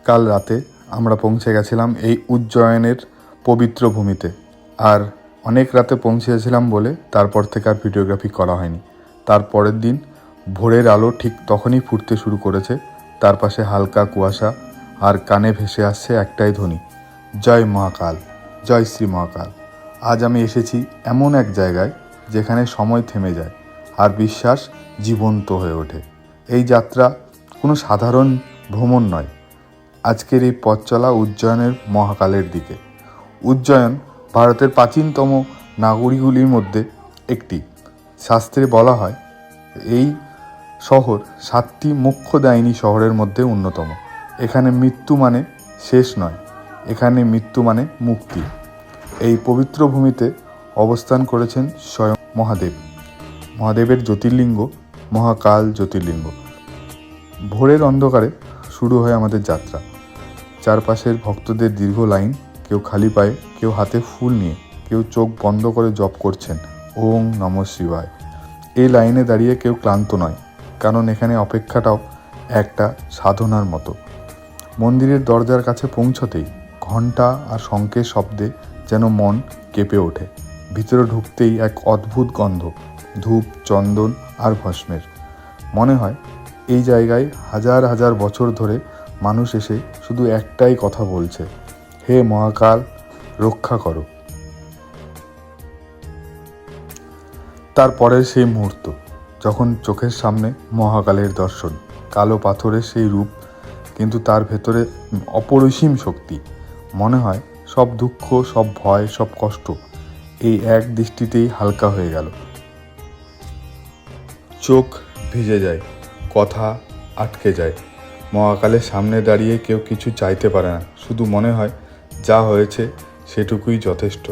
কাল রাতে আমরা পৌঁছে গেছিলাম এই উজ্জয়নের পবিত্র ভূমিতে। আর অনেক রাতে পৌঁছেছিলাম বলে তারপর থেকে আর ভিডিওগ্রাফি করা হয়নি। তার পরের দিন ভোরের আলো ঠিক তখনই ফুটতে শুরু করেছে। তার পাশে হালকা কুয়াশা, আর কানে ভেসে আসছে একটাই ধ্বনি, জয় মহাকাল, জয় শ্রী মহাকাল। আজ আমি এসেছি এমন এক জায়গায় যেখানে সময় থেমে যায় আর বিশ্বাস জীবন্ত হয়ে ওঠে। এই যাত্রা কোনো সাধারণ ভ্রমণ নয়। আজকের এই পথ চলা উজ্জয়নের মহাকালের দিকে। উজ্জয়ন ভারতের প্রাচীনতম নগরীগুলির মধ্যে একটি। শাস্ত্রে বলা হয় এই শহর 7টি মোক্ষদায়িনী শহরের মধ্যে অন্যতম। এখানে মৃত্যু মানে শেষ নয়, এখানে মৃত্যু মানে মুক্তি। এই পবিত্র ভূমিতে অবস্থান করেছেন স্বয়ং মহাদেব। মহাদেবের জ্যোতির্লিঙ্গ মহাকাল জ্যোতির্লিঙ্গ। ভোরের অন্ধকারে শুরু হয় আমাদের যাত্রা। চারপাশের ভক্তদের দীর্ঘ লাইন, কেউ খালি পায়ে, কেউ হাতে ফুল নিয়ে, কেউ চোখ বন্ধ করে জপ করছেন ওং নমঃ শিবায়। এই লাইনে দাঁড়িয়ে কেউ ক্লান্ত নয়, কারণ এখানে অপেক্ষাটাও একটা সাধনার মতো। মন্দিরের দরজার কাছে পৌঁছতেই ঘণ্টা আর শঙ্খের শব্দে যেন মন কেঁপে ওঠে। ভিতরে ঢুকতেই এক অদ্ভুত গন্ধ, ধূপ, চন্দন আর ভস্মের। মনে হয় এই জায়গায় হাজার হাজার বছর ধরে মানুষ এসে শুধু একটাই কথা বলছে, হে মহাকাল, রক্ষা করো। তারপরের সেই মুহূর্ত যখন চোখের সামনে মহাকালের দর্শন, কালো পাথরের সেই রূপ, কিন্তু তার ভেতরে অপরিসীম শক্তি। মনে হয় সব দুঃখ, সব ভয়, সব কষ্ট এই এক দৃষ্টিতেই হালকা হয়ে গেল। চোখ ভিজে যায়, কথা আটকে যায়। মহাকালের সামনে দাঁড়িয়ে কেউ কিছু চাইতে পারে না, শুধু মনে হয় যা হয়েছে সেটুকুই যথেষ্ট।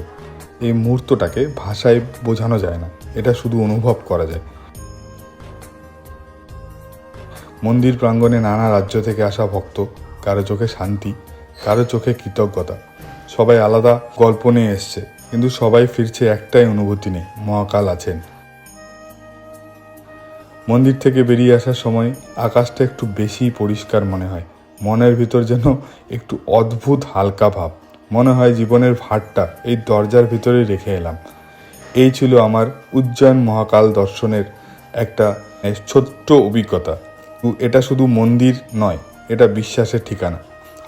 এই মুহূর্তটাকে ভাষায় বোঝানো যায় না, এটা শুধু অনুভব করা যায়। মন্দির প্রাঙ্গণে নানা রাজ্য থেকে আসা ভক্ত, কারো চোখে শান্তি, কারো চোখে কৃতজ্ঞতা। সবাই আলাদা গল্প নিয়ে এসছে, কিন্তু সবাই ফিরছে একটাই অনুভূতি নেই, মহাকাল আছেন। মন্দির থেকে বেরিয়ে আসার সময় আকাশটা একটু বেশি পরিষ্কার মনে হয়। মনের ভিতর যেন একটু অদ্ভুত হালকা ভাব। মনে হয় জীবনের ভারটা এই দরজার ভিতরে রেখে এলাম। এই ছিল আমার উজ্জয়ন মহাকাল দর্শনের একটা ছোট্ট অভিজ্ঞতা। এটা শুধু মন্দির নয়, এটা বিশ্বাসের ঠিকানা।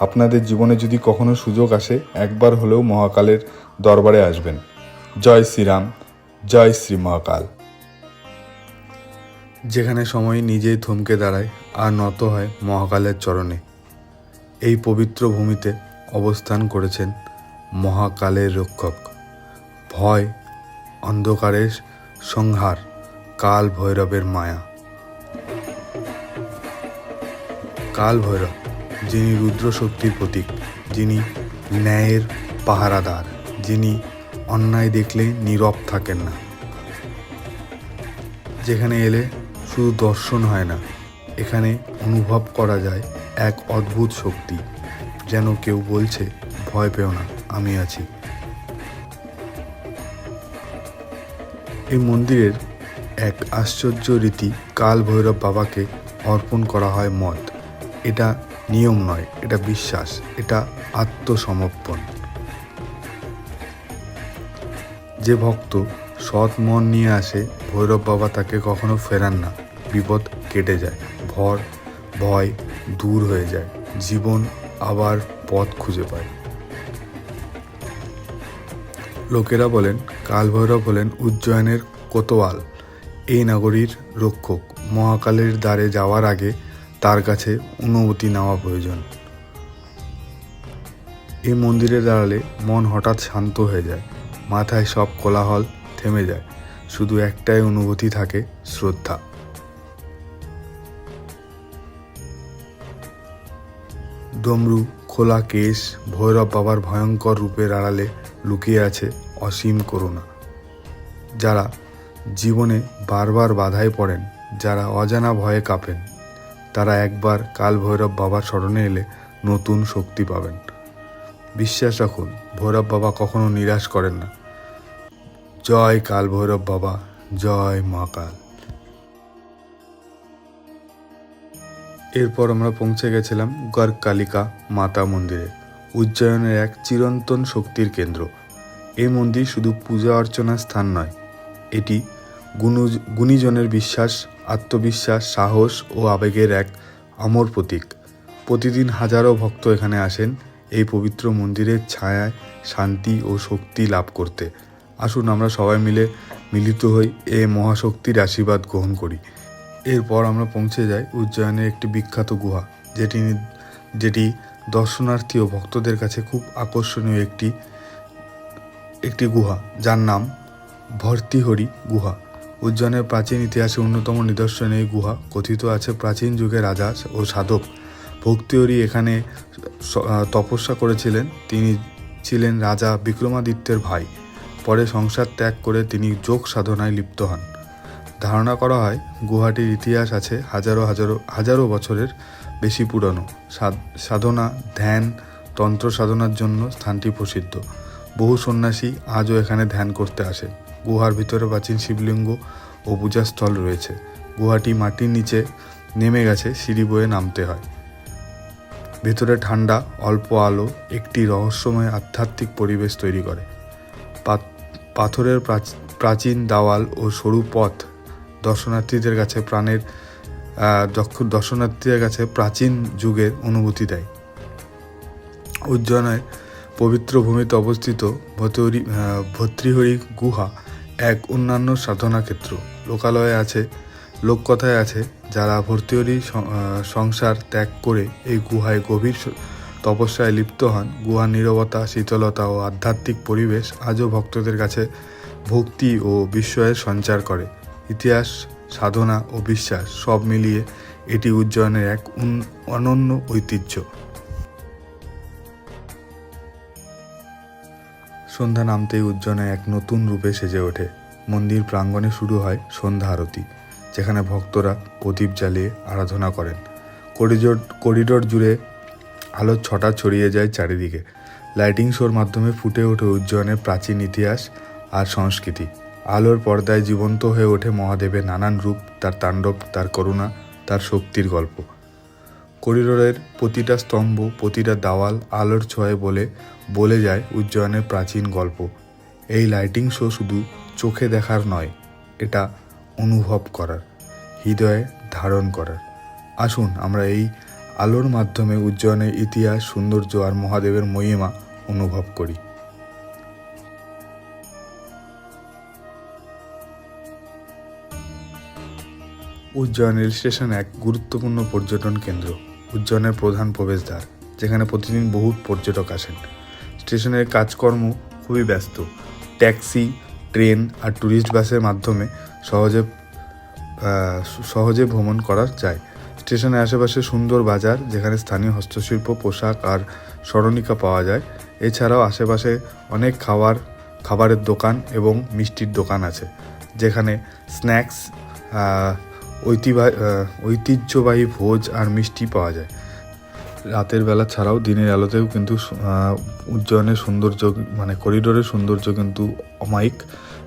আপনাদের জীবনে যদি কখনো সুযোগ আসে, একবার হলেও মহাকালের দরবারে আসবেন। জয় শ্রীরাম, জয় শ্রী মহাকাল। যেখানে সময় নিজেই থমকে দাঁড়ায় আর নত হয় মহাকালের চরণে। এই পবিত্র ভূমিতে অবস্থান করেছেন মহাকালের রক্ষক, ভয়, অন্ধকারের সংহার, কাল ভৈরবের মায়া। কাল ভৈরব, যিনি রুদ্র শক্তির প্রতীক, যিনি ন্যায়ের পাহারাদার, যিনি অন্যায় দেখলে নীরব থাকেন না। যেখানে এলে শুধু দর্শন হয় না, এখানে অনুভব করা যায় এক অদ্ভুত শক্তি, যেন কেউ বলছে ভয় পেও না, আমি আছি। এই মন্দিরের এক আশ্চর্য রীতি, কাল ভৈরব বাবাকে অর্পণ করা হয় মদ। এটা নিয়ম নয়, এটা বিশ্বাস, এটা আত্মসমর্পণ। যে ভক্ত সৎ মন নিয়ে আসে, ভৈরব বাবা তাকে কখনো ফেরান না। বিপদ কেটে যায়, ভয় দূর হয়ে যায়, জীবন আবার পথ খুঁজে পায়। লোকেরা বলেন কাল ভৈরব হলেন উজ্জয়নের কোতোয়াল, এই নগরীর রক্ষক। মহাকালের দ্বারে যাওয়ার আগে তার কাছে অনুমতি নেওয়া প্রয়োজন। এই মন্দিরে দাঁড়ালে মন হঠাৎ শান্ত হয়ে যায়, মাথায় সব কোলাহল থেমে যায়, শুধু একটাই অনুভূতি থাকে, শ্রদ্ধা। ডমরু, খোলা কেশ, ভৈরব বাবার ভয়ঙ্কর রূপের আড়ালে লুকিয়ে আছে অসীম করুণা। যারা জীবনে বারবার বাধায় পড়েন, যারা অজানা ভয়ে কাঁপেন, তারা একবার কাল ভৈরব বাবার শরণে এলে নতুন শক্তি পাবেন। বিশ্বাস রাখুন, ভৈরব বাবা কখনো নিরাশ করেন না। জয় কাল ভৈরব বাবা, জয় মহাকাল। এরপর আমরা পৌঁছে গেছিলাম গর্গ কালিকা মাতা মন্দিরে, উজ্জয়নের এক চিরন্তন শক্তির কেন্দ্র। এই মন্দির শুধু পূজা অর্চনার স্থান নয়, এটি গুণীজনের বিশ্বাস, আত্মবিশ্বাস, সাহস ও আবেগের এক অমর প্রতীক। প্রতিদিন হাজারো ভক্ত এখানে আসেন এই পবিত্র মন্দিরের ছায়ায় শান্তি ও শক্তি লাভ করতে। আসুন আমরা সবাই মিলে মিলিত হই এ মহাশক্তির আশীর্বাদ গ্রহণ করি। এরপর আমরা পৌঁছে যাই উজ্জয়নের একটি বিখ্যাত গুহা, যেটি দর্শনার্থী ও ভক্তদের কাছে খুব আকর্ষণীয় একটি গুহা, যার নাম ভর্তৃহরি গুহা। উজ্জয়নের প্রাচীন ইতিহাসে অন্যতম নিদর্শন এই গুহা। কথিত আছে প্রাচীন যুগে রাজা ও সাধক ভর্তৃহরি এখানে তপস্যা করেছিলেন। তিনি ছিলেন রাজা বিক্রমাদিত্যের ভাই। পরে সংসার ত্যাগ করে তিনি যোগ সাধনায় লিপ্ত হন। ধারণা করা হয় গুহাটির ইতিহাস আছে হাজারো বছরের বেশি পুরনো। সাধনা, ধ্যান, তন্ত্র সাধনার জন্য স্থানটি প্রসিদ্ধ। বহু সন্ন্যাসী আজও এখানে ধ্যান করতে আসে। গুহার ভিতরে প্রাচীন শিবলিঙ্গ ও পূজাস্থল রয়েছে। গুহাটি মাটির নিচে নেমে গেছে, সিঁড়ি বয়ে নামতে হয়। ভেতরে ঠান্ডা, অল্প আলো একটি রহস্যময় আধ্যাত্মিক পরিবেশ তৈরি করে। পাথরের প্রাচীন দেওয়াল ও সরু পথ দর্শনার্থীদের কাছে প্রাচীন যুগের অনুভূতি দেয়। উজ্জয়নের পবিত্র ভূমিতে অবস্থিত ভর্তৃহরি গুহা এক অন্যান্য সাধনা ক্ষেত্র। লোককথায় আছে যারা ভর্তৃহরি সংসার ত্যাগ করে এই গুহায় গভীর তপস্যায় লিপ্ত হন। গুহার নীরবতা, শীতলতা ও আধ্যাত্মিক পরিবেশ আজও ভক্তদের কাছে ভক্তি ও বিস্ময়ের সঞ্চার করে। ইতিহাস, সাধনা ও বিশ্বাস সব মিলিয়ে এটি উজ্জয়নের এক অনন্য ঐতিহ্য। সন্ধ্যা নামতেই উজ্জয়নে এক নতুন রূপে সেজে ওঠে। মন্দির প্রাঙ্গণে শুরু হয় সন্ধ্যা আরতি, যেখানে ভক্তরা প্রদীপ জ্বালিয়ে আরাধনা করেন। করিডোর জুড়ে আলোর ছটা ছড়িয়ে যায় চারিদিকে। লাইটিং শোর মাধ্যমে ফুটে ওঠে উজ্জয়নের প্রাচীন ইতিহাস আর সংস্কৃতি। আলোর পর্দায় জীবন্ত হয়ে ওঠে মহাদেবের নানান রূপ, তার তাণ্ডব, তার করুণা, তার শক্তির গল্প। করিডোরের প্রতিটা স্তম্ভ, প্রতিটা দেওয়াল আলোর ছোঁয়ায় বলে যায় উজ্জয়নের প্রাচীন গল্প। এই লাইটিং শো শুধু চোখে দেখার নয়, এটা অনুভব করার, হৃদয়ে ধারণ করার। আসুন আমরা এই আলোর মাধ্যমে উজ্জয়নের ইতিহাস, সৌন্দর্য আর মহাদেবের মহিমা অনুভব করি। উজ্জয়ন রেল স্টেশন এক গুরুত্বপূর্ণ পর্যটন কেন্দ্র, উজ্জয়নের প্রধান প্রবেশদ্বার, যেখানে প্রতিদিন বহু পর্যটক আসেন। স্টেশনের কাজকর্ম খুবই ব্যস্ত। ট্যাক্সি, ট্রেন আর ট্যুরিস্ট বাসের মাধ্যমে সহজে ভ্রমণ করা যায়। স্টেশনের আশেপাশে সুন্দর বাজার, যেখানে স্থানীয় হস্তশিল্প, পোশাক আর স্মরণিকা পাওয়া যায়। এছাড়াও আশেপাশে অনেক খাবারের দোকান এবং মিষ্টির দোকান আছে, যেখানে স্ন্যাক্স, ঐতিহ্যবাহী ভোজ আর মিষ্টি পাওয়া যায়। রাতের বেলা ছাড়াও দিনের আলোতেও কিন্তু উজ্জয়নের সৌন্দর্য, করিডোরের সৌন্দর্য কিন্তু অমায়িক।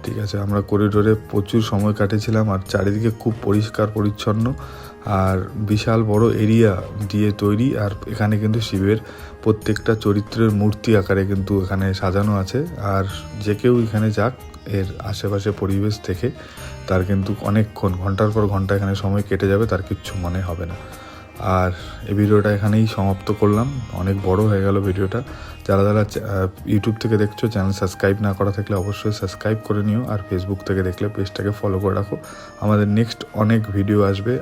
ঠিক আছে, আমরা করিডোরে প্রচুর সময় কাটিয়েছিলাম আর চারিদিকে খুব পরিষ্কার পরিচ্ছন্ন আর বিশাল বড় এরিয়া দিয়ে তৈরি। আর এখানে কিন্তু শিবের প্রত্যেকটা চরিত্রের মূর্তি আকারে কিন্তু এখানে সাজানো আছে। আর যে কেউ এখানে যাক, এর আশেপাশে পরিবেশ থেকে তার কিন্তু অনেকক্ষণ, ঘন্টার পর ঘন্টা এখানে সময় কেটে যাবে, তার কিচ্ছু মনে হবে না। আর এই ভিডিওটা এখানেই সমাপ্ত করলাম, অনেক বড় হয়ে গেল ভিডিওটা। যারা ইউটিউব থেকে দেখছো, চ্যানেল সাবস্ক্রাইব না করা থাকলে অবশ্যই সাবস্ক্রাইব করে নিও। আর ফেসবুক থেকে দেখলে পেজটাকে ফলো করে রাখো। আমাদের নেক্সট অনেক ভিডিও আসবে।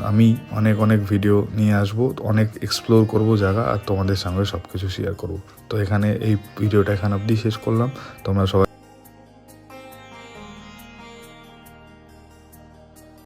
আমি অনেক ভিডিও নিয়ে আসবো, অনেক এক্সপ্লোর করব জায়গা, আর তোমাদের সঙ্গে সব কিছু শেয়ার করবো। তো এই ভিডিওটা এখানে অবধি শেষ করলাম। তোমরা সবাই